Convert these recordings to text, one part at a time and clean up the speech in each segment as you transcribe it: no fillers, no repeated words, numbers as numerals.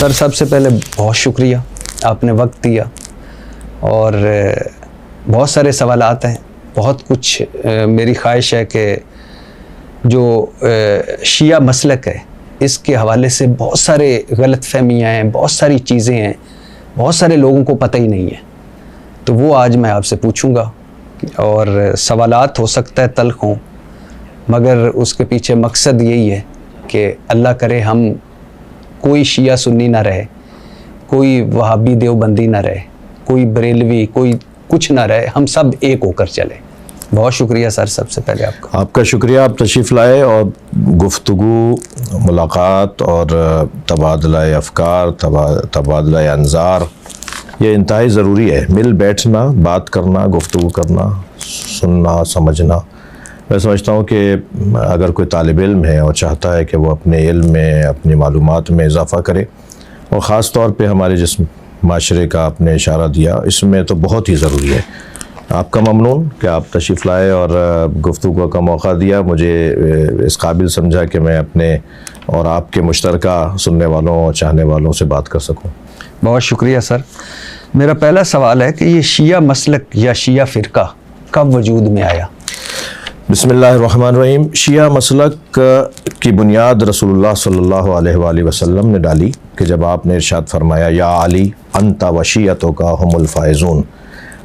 Sir सबसे पहले बहुत शुक्रिया, आपने वक्त दिया और बहुत सारे सवालात हैं। बहुत कुछ मेरी ख्वाहिश है कि जो शिया मसलक है इसके हवाले से बहुत सारे गलत फहमियाँ हैं, बहुत सारी चीज़ें हैं, बहुत सारे लोगों को पता ही नहीं है। तो वो आज मैं आपसे पूछूंगा और सवालात हो सकता है तल्ख हों, मगर उसके पीछे मकसद यही है कि अल्लाह करे हम कोई शिया सुन्नी ना रहे, कोई वहाबी देवबंदी ना रहे, कोई बरेलवी, कोई कुछ ना रहे, हम सब एक होकर चले। बहुत शुक्रिया सर सबसे पहले आपका शुक्रिया, आप तशरीफ़ लाए और गुफ्तगू, मुलाकात और तबादला अफ़कार, तबादला अंजार ये इंतहाई ज़रूरी है। मिल बैठना, बात करना, गुफ्तगू करना, सुनना, समझना। मैं समझता हूँ कि अगर कोई तालिब इल्म है और चाहता है कि वो अपने इल्म में, अपनी मालूमात में इजाफ़ा करे, और ख़ास तौर पे हमारे जिस माशरे का आपने इशारा दिया इसमें तो बहुत ही ज़रूरी है। आपका ममनून कि आप तशरीफ़ लाए और गुफ्तगू का मौका दिया। मुझे इस काबिल समझा कि मैं अपने और आपके मुश्तरका सुनने वालों और चाहने वालों से बात कर सकूं। बहुत शुक्रिया सर। मेरा पहला सवाल है कि ये शिया मसलक या शिया फ़िरका कब वजूद में आया? बिस्मिल्लाहिर्रहमानिर्रहीम। शिया मसलक की बुनियाद रसूलुल्लाह सल्लल्लाहु अलैहि वसल्लम ने डाली कि जब आपने इरशाद फरमाया या अली अंता व शियतों का हुमुल फाइज़ून।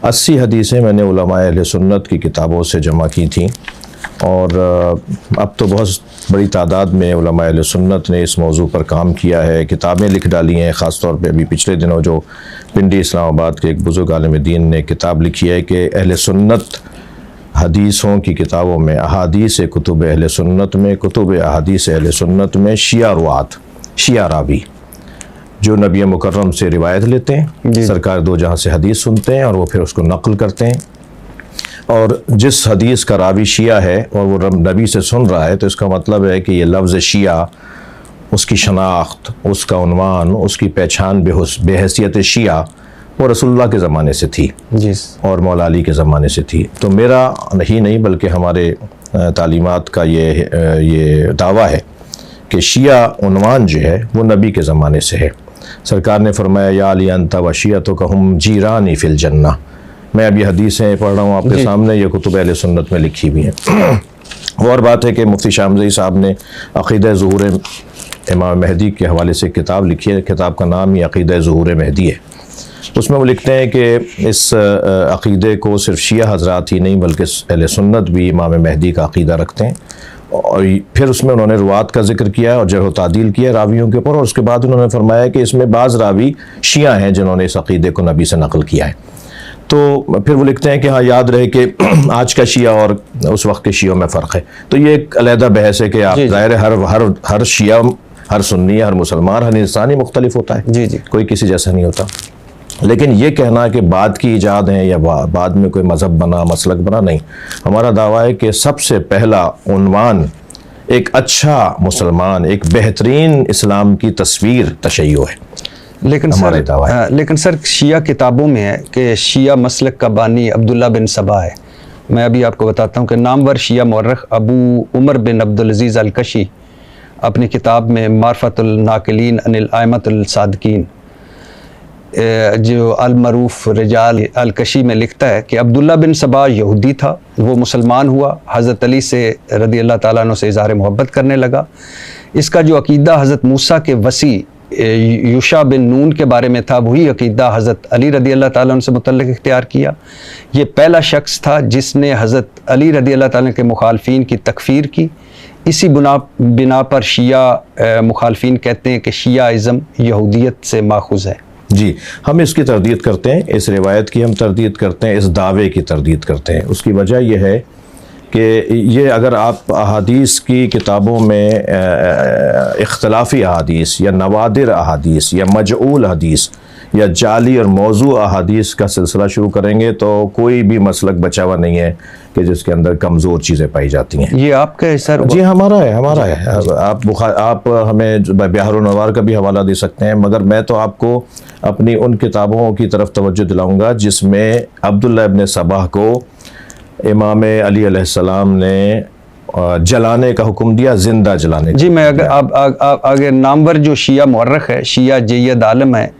80 हदीसें मैंने उलमाए अहले सुन्नत की किताबों से जमा की थीं और अब तो बहुत बड़ी तादाद में उलमाए अहले सुन्नत ने इस मौजू पर काम किया है, किताबें लिख डाली हैं। ख़ास तौर पे अभी पिछले दिनों जो पिंडी इस्लामाबाद के एक बुज़ुर्ग आलिम दीन ने किताब लिखी है कि अहले सुन्नत हदीसों की किताबों में, अहादीस कुतुब अहले सुन्नत में, कुतुब अहादीस अहले सुन्नत में शिया रुआत, शिया रावी जो नबी मुकर्रम से रिवायत लेते हैं, सरकार दो जहाँ से हदीस सुनते हैं और वो फिर उसको नक़ल करते हैं, और जिस हदीस का रावी शिया है और वो नबी से सुन रहा है तो इसका मतलब है कि ये लफ्ज़ शिया, उसकी शनाख्त, उसका उन्वान, उसकी पहचान बेहैसियत शिया वो रसूलुल्लाह के ज़माने से थी और मौला अली के ज़माने से थी। तो मेरा ही नहीं बल्कि हमारे तालीमात का ये दावा है कि शिया उन्वान जो है वो नबी के ज़माने से है। सरकार ने फरमाया या अली अंता व शियतों का हम जीरानी फिल जन्ना। मैं अभी हदीसें पढ़ रहा हूँ आपके सामने, ये कुतुब अहले सुन्नत में लिखी हुई हैं। और बात है कि मुफ्ती शामज़ई साहब ने अक़ीदा ज़ुहूर इमाम महदी के हवाले से किताब लिखी है। किताब का नाम ही अक़ीदा ज़ुहूर महदी है। उसमें वो लिखते हैं कि इस अक़ीदे को सिर्फ शिया हज़रात ही नहीं बल्कि अहले सुन्नत भी इमाम महदी का अक़ीदा रखते हैं। और फिर उसमें उन्होंने रुवात का जिक्र किया और जरह तादील किया रावियों के ऊपर, और उसके बाद उन्होंने फरमाया कि इसमें बाज़ रावी शिया हैं जिन्होंने इस अक़ीदे को नबी से नक़ल किया है। तो फिर वो लिखते हैं कि हाँ, याद रहे कि आज का शिया और उस वक्त के शियों में फ़र्क है। तो ये एक अलहदा बहस है कि आप ज़ाहिर है हर शिया, हर सुन्नी, हर मुसलमान, हर इंसान ही मुख्तलिफ होता है, कोई किसी जैसा नहीं होता। लेकिन ये कहना कि बाद की ईजाद है या बाद में कोई मज़हब बना, मसलक बना, नहीं। हमारा दावा है कि सबसे पहला उन्वान एक अच्छा मुसलमान, एक बेहतरीन इस्लाम की तस्वीर तशय्यो है। लेकिन हमारा दावा है। लेकिन सर शिया किताबों में है कि शिया मसलक का बानी अब्दुल्ला बिन सबा है। मैं अभी आपको बताता हूँ कि नामवर शिया मौरख अबू उमर बिन अब्दुल अजीज़ अल-कशी अपनी किताब में मारफतुल नाकिलीन अनिल आइमतुल सादिकीन जो अल-मरूफ रिजाल अल-कशी में लिखता है कि अब्दुल्ला बिन सबा यहूदी था, वो मुसलमान हुआ, हज़रत अली से रदी अल्लाह ताला अन्हु से इज़हार मोहब्बत करने लगा। इसका जो अकीदा हज़रत मूसा के वसी यूशा बिन नून के बारे में था, वही अकीदा हज़रत अली रदी अल्लाह ताला अन्हु से मुतल्लिक़ इख्तियार किया। ये पहला शख्स था जिसने हज़रत अली रदी अल्लाह ताला के मुखालफीन की तकफ़ीर की। इसी बिना पर शिया मुखालफीन कहते हैं कि शियाइज़म यहूदियत से माखूज़ है। जी, हम इसकी तरदीद करते हैं, इस रिवायत की हम तरदीद करते हैं, इस दावे की तरदीद करते हैं। उसकी वजह यह है कि ये अगर आप अहादीस की किताबों में इख्तलाफी अहादीस या नवादिर अहादीस या मजऊल हदीस या जाली और मौजू अहादीस का सिलसिला शुरू करेंगे तो कोई भी मसलक बचा हुआ नहीं है कि जिसके अंदर कमज़ोर चीज़ें पाई जाती हैं। ये आपका है सर? जी हमारा है। आप हमें बिहार नवार का भी हवाला दे सकते हैं, मगर मैं तो आपको अपनी उन किताबों की तरफ तवज्जो दिलाऊंगा जिसमें अब्दुल्ला इब्न सबा को इमाम अली अलैहिस्सलाम ने जलाने का हुक्म दिया, जिंदा जलाने का जी मैं हुक्म अगर दिया। आप अगर नामवर जो शिया मौरख है, शिया जैयद आलम है,